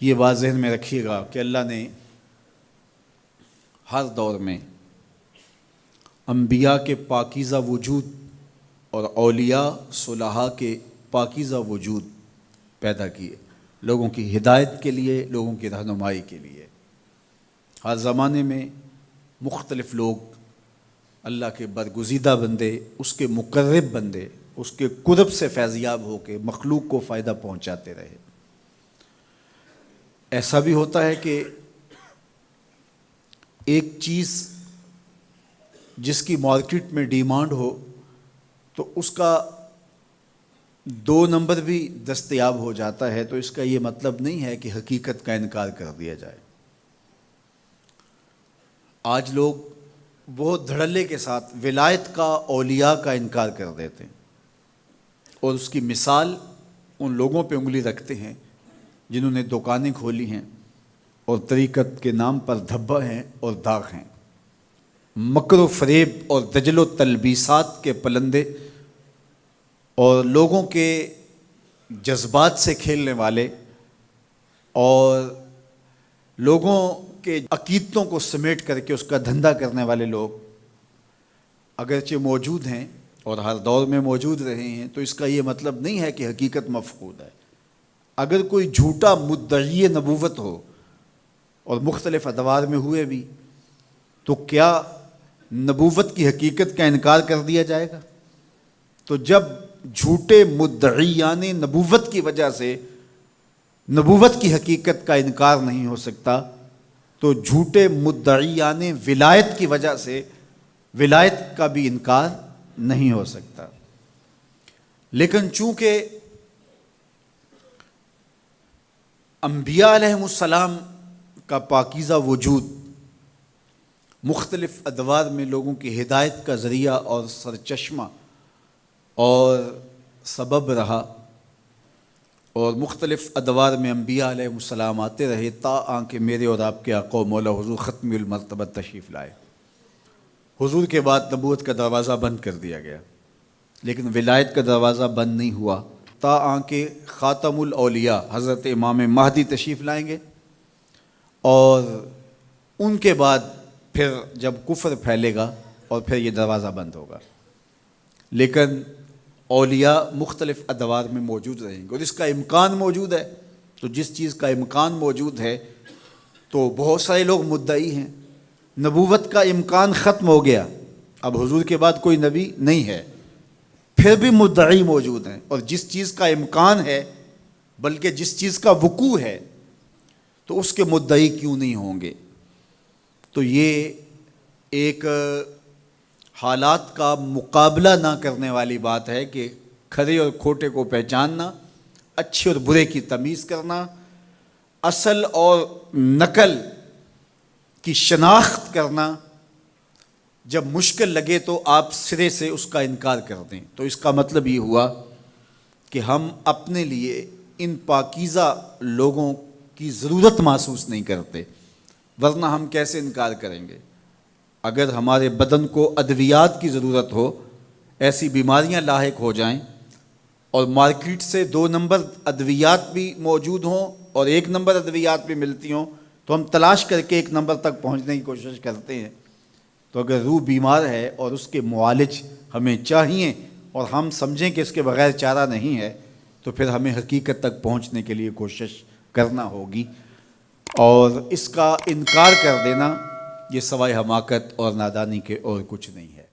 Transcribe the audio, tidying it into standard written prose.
یہ بات ذہن میں رکھیے گا کہ اللہ نے ہر دور میں انبیاء کے پاکیزہ وجود اور اولیاء صلحاء کے پاکیزہ وجود پیدا کیے، لوگوں کی ہدایت کے لیے، لوگوں کی رہنمائی کے لیے۔ ہر زمانے میں مختلف لوگ اللہ کے برگزیدہ بندے، اس کے مقرب بندے، اس کے قرب سے فیضیاب ہو کے مخلوق کو فائدہ پہنچاتے رہے۔ ایسا بھی ہوتا ہے کہ ایک چیز جس کی مارکیٹ میں ڈیمانڈ ہو تو اس کا 2 نمبر بھی دستیاب ہو جاتا ہے، تو اس کا یہ مطلب نہیں ہے کہ حقیقت کا انکار کر دیا جائے۔ آج لوگ بہت دھڑلے کے ساتھ ولایت کا، اولیاء کا انکار کر دیتے ہیں، اور اس کی مثال ان لوگوں پہ انگلی رکھتے ہیں جنہوں نے دکانیں کھولی ہیں اور طریقت کے نام پر دھبا ہیں اور داغ ہیں، مکر و فریب اور دجل و تلبیسات کے پلندے اور لوگوں کے جذبات سے کھیلنے والے اور لوگوں کے عقیدتوں کو سمیٹ کر کے اس کا دھندا کرنے والے لوگ اگرچہ موجود ہیں اور ہر دور میں موجود رہے ہیں، تو اس کا یہ مطلب نہیں ہے کہ حقیقت مفقود ہے۔ اگر کوئی جھوٹا مدعی نبوت ہو اور مختلف ادوار میں ہوئے بھی، تو کیا نبوت کی حقیقت کا انکار کر دیا جائے گا؟ تو جب جھوٹے مدعیان نبوت کی وجہ سے نبوت کی حقیقت کا انکار نہیں ہو سکتا، تو جھوٹے مدعیان ولایت کی وجہ سے ولایت کا بھی انکار نہیں ہو سکتا۔ لیکن چونکہ انبیاء علیہم السلام کا پاکیزہ وجود مختلف ادوار میں لوگوں کی ہدایت کا ذریعہ اور سرچشمہ اور سبب رہا، اور مختلف ادوار میں انبیاء علیہم السلام آتے رہے تا کہ میرے اور آپ کے آقا و مولا حضور ختم المرتبہ تشریف لائے۔ حضور کے بعد نبوت کا دروازہ بند کر دیا گیا، لیکن ولایت کا دروازہ بند نہیں ہوا تا کہ خاتم الاولیاء حضرت امام مہدی تشریف لائیں گے، اور ان کے بعد پھر جب کفر پھیلے گا اور پھر یہ دروازہ بند ہوگا۔ لیکن اولیاء مختلف ادوار میں موجود رہیں گے، اور اس کا امکان موجود ہے۔ تو جس چیز کا امکان موجود ہے تو بہت سارے لوگ مدعی ہیں، نبوت کا امکان ختم ہو گیا، اب حضور کے بعد کوئی نبی نہیں ہے، پھر بھی مدعی موجود ہیں، اور جس چیز کا امکان ہے بلکہ جس چیز کا وقوع ہے تو اس کے مدعی کیوں نہیں ہوں گے؟ تو یہ ایک حالات کا مقابلہ نہ کرنے والی بات ہے کہ کھرے اور کھوٹے کو پہچاننا، اچھے اور برے کی تمیز کرنا، اصل اور نقل کی شناخت کرنا، جب مشکل لگے تو آپ سرے سے اس کا انکار کر دیں۔ تو اس کا مطلب یہ ہوا کہ ہم اپنے لیے ان پاکیزہ لوگوں کی ضرورت محسوس نہیں کرتے، ورنہ ہم کیسے انکار کریں گے؟ اگر ہمارے بدن کو ادویات کی ضرورت ہو، ایسی بیماریاں لاحق ہو جائیں اور مارکیٹ سے 2 نمبر ادویات بھی موجود ہوں اور 1 نمبر ادویات بھی ملتی ہوں، تو ہم تلاش کر کے 1 نمبر تک پہنچنے کی کوشش کرتے ہیں۔ تو اگر روح بیمار ہے اور اس کے معالج ہمیں چاہیے اور ہم سمجھیں کہ اس کے بغیر چارہ نہیں ہے، تو پھر ہمیں حقیقت تک پہنچنے کے لیے کوشش کرنا ہوگی، اور اس کا انکار کر دینا یہ سوائے حماقت اور نادانی کے اور کچھ نہیں ہے۔